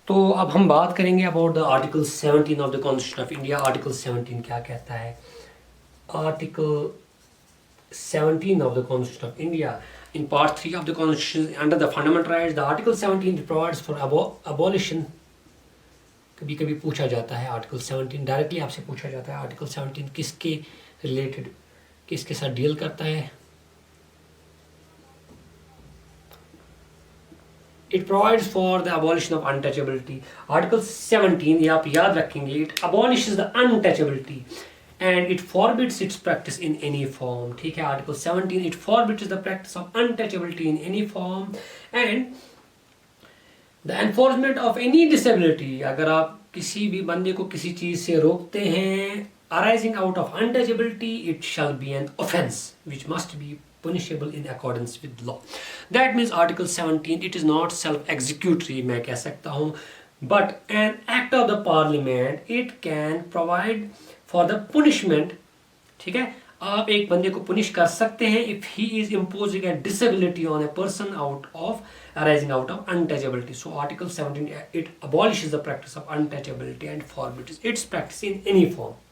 तो अब हम बात करेंगे about the article 17 of the constitution of India. Article 17 क्या कहता है? Article 17 of the Constitution of India, in part 3 of the Constitution, under the fundamental rights, the Article 17 provides for abolition. कभी कभी पूछा जाता है आर्टिकल 17, डायरेक्टली आपसे पूछा जाता है आर्टिकल 17 किसके रिलेटेड, किसके साथ डील करता है? It provides for the abolition of untouchability. Article 17 ये आप याद रखेंगे, it abolishes the untouchability and it forbids its practice in any form. ठीक है, article 17 it forbids the practice of untouchability in any form and the enforcement of any disability. अगर आप किसी भी बंदे को किसी चीज से रोकते हैं arising out of untouchability, it shall be an offense which must be punishable in accordance with law. That means article 17 it is not self-executory, मैं कह सकता हूँ, but an act of the parliament it can provide for the punishment. ठीक है, आप एक बंदे को पुनिश कर सकते हैं if he is imposing a disability on a person out of arising out of untouchability. So article 17 it abolishes the practice of untouchability and forbids its practice in any form.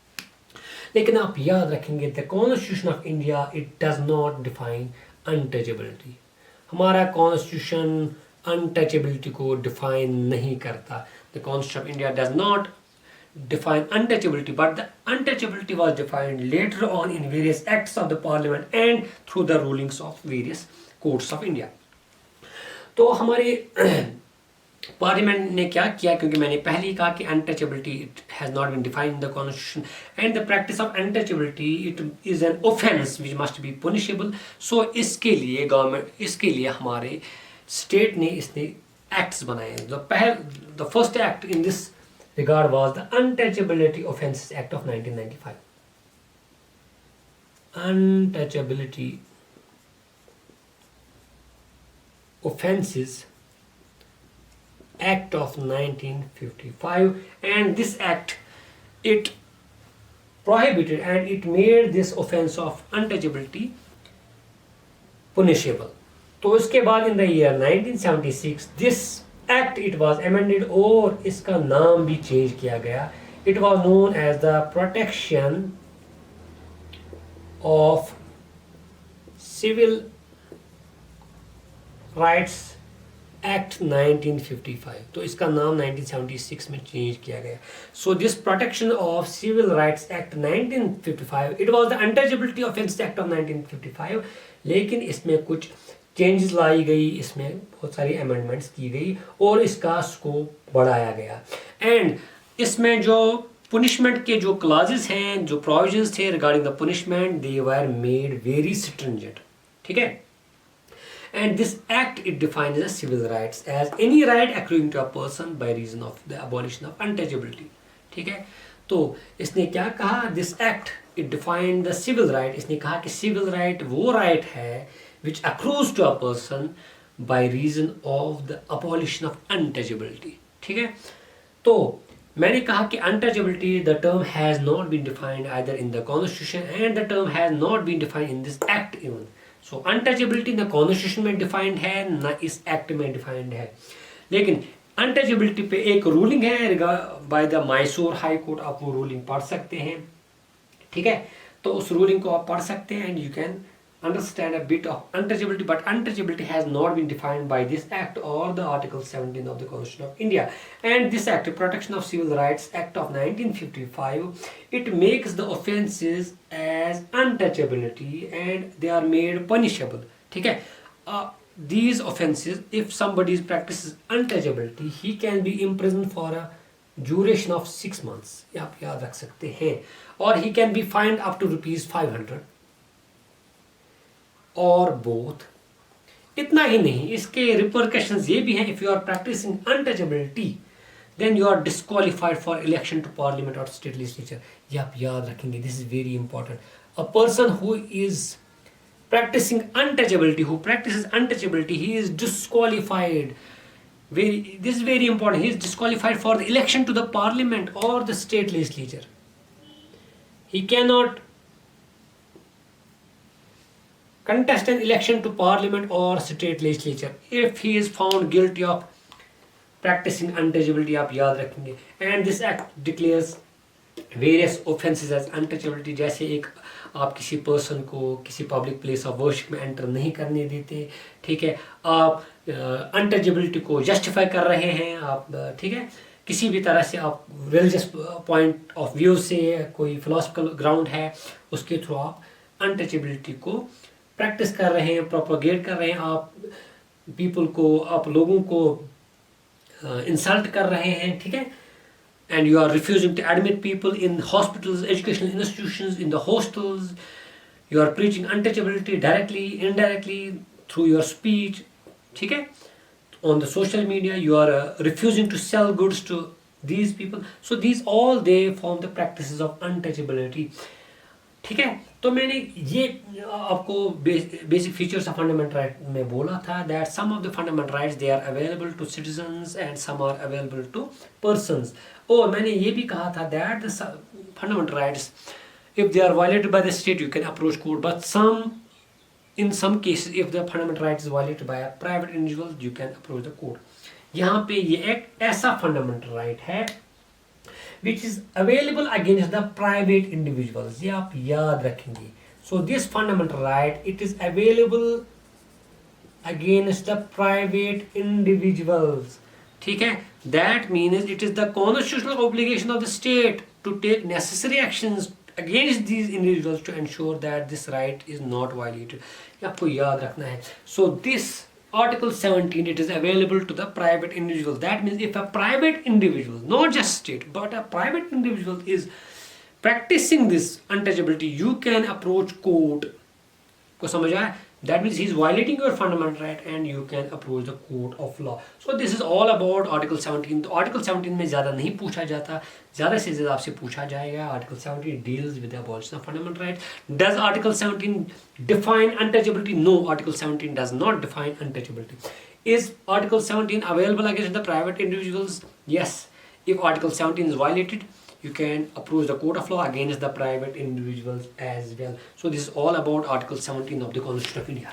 लेकिन आप याद रखेंगे the constitution of India it does not define untouchability. हमारा constitution untouchability को define नहीं करता. The constitution of India does not define untouchability, but the untouchability was defined later on in various acts of the parliament and through the rulings of various courts of India. तो हमारे parliament ने क्या किया, क्योंकि मैंने पहले ही कहा कि untouchability it has not been defined in the constitution and the practice of untouchability it is an offence which must be punishable. So इसके लिए गवर्नमेंट, इसके लिए हमारे स्टेट ने इसने एक्ट्स बनाए. The first act in this regard was the Untouchability Offences Act of 1995. Untouchability Offences Act of 1955, and this act it prohibited and it made this offense of untouchability punishable. तो इसके बाद in the year 1976 this Act it was amended और इसका नाम भी change किया गया. It was known as the Protection of Civil Rights Act 1955. तो इसका नाम 1976 में चेंज किया गया. So this Protection of Civil Rights Act 1955 it was the Untouchability Offences Act of 1955, लेकिन इसमें कुछ चेंजेस लाई गई, इसमें बहुत सारी अमेंडमेंट्स की गई और इसका स्कोप बढ़ाया गया. एंड इसमें जो पुनिशमेंट के जो क्लॉजेस हैं, जो प्रोविजंस थे regarding the punishment, they were made very stringent. ठीक है, and this act it defines the civil rights as any right accruing to a person by reason of the abolition of untouchability. ठीक है, तो इसने क्या कहा, this act it defined the civil right. इसने कहा कि सिविल राइट वो राइट है which accrues to a person by reason of the abolition of untouchability. ठीक है, तो मैंने कहा कि untouchability the term has not been defined either in the constitution and the term has not been defined in this act even. So untouchability न constitution में defined है न इस act में defined है, लेकिन untouchability पे एक ruling है by the Mysore High Court. आप वो ruling पढ़ सकते हैं. ठीक है, तो उस ruling को आप पढ़ सकते हैं and you can understand a bit of untouchability, but untouchability has not been defined by this act or the article 17 of the Constitution of India. And this act, Protection of Civil Rights Act of 1955, it makes the offenses as untouchability and they are made punishable. ठीक है, these offenses, if somebody practices untouchability, he can be imprisoned for a duration of 6 months. ये आप याद रख सकते हैं. और he can be fined up to ₹500 और बोथ. इतना ही नहीं, इसके रिपरकशंस ये भी हैं. If you are practising untouchability then you are disqualified for election to parliament और स्टेट लेजिस्लेचर. ये आप याद रखेंगे, this is very important. A person who is practising untouchability, who practises untouchability, he is disqualified. This is very important. He is disqualified for the election to the parliament or the state legislature. He cannot contest an election to parliament or state legislature if he is found guilty of practicing untouchability आप याद रखेंगे. And this act declares various offenses as untouchability. जैसे एक आप किसी person को किसी public place of worship में एंटर नहीं करने देते, ठीक है, आप अनटचेबिलिटी को जस्टिफाई कर रहे हैं आप, ठीक है, किसी भी तरह से आप रिलीजियस पॉइंट ऑफ व्यू से कोई फिलोसफिकल ग्राउंड है उसके थ्रू आप अनटचेबिलिटी को प्रैक्टिस कर रहे हैं, प्रोपोगेट कर रहे हैं, आप पीपल को, आप लोगों को इंसल्ट कर रहे हैं, ठीक है, and you are refusing to admit people in hospitals, educational institutions, in the hostels. You are preaching untouchability directly, indirectly, through your speech, ठीक है, on the social media. You are refusing to sell goods to these people. So these all they form the practices of untouchability. ठीक है, तो मैंने ये आपको basic features of fundamental right में बोला था that some of the fundamental rights they are available to citizens and some are available to persons. और मैंने ये भी कहा था that the fundamental rights if they are violated by the state you can approach court, but some in some cases if the fundamental right is violated by a private individual you can approach the court. यहाँ पे ये एक ऐसा fundamental right है which is available against the private individuals. ये आप याद रखेंगे. So this fundamental right it is available against the private individuals. ठीक है, that means it is the constitutional obligation of the state to take necessary actions against these individuals to ensure that this right is not violated. ये आपको याद रखना है. So this Article 17 it is available to the private individual. That means if a private individual, not just state, but a private individual is practicing this untouchability, you can approach court. को समझ आया? That means he is violating your fundamental right and you can approach the court of law. So this is all about Article 17. तो Article 17 में ज़्यादा नहीं पूछा जाता, ज़्यादा से ज़्यादा आपसे पूछा जाएगा. Article 17 deals with the abolition of fundamental rights. Does Article 17 define untouchability? No, Article 17 does not define untouchability. Is Article 17 available against the private individuals? Yes. If Article 17 is violated, you can approach the court of law against the private individuals as well. So this is all about Article 17 of the Constitution of India.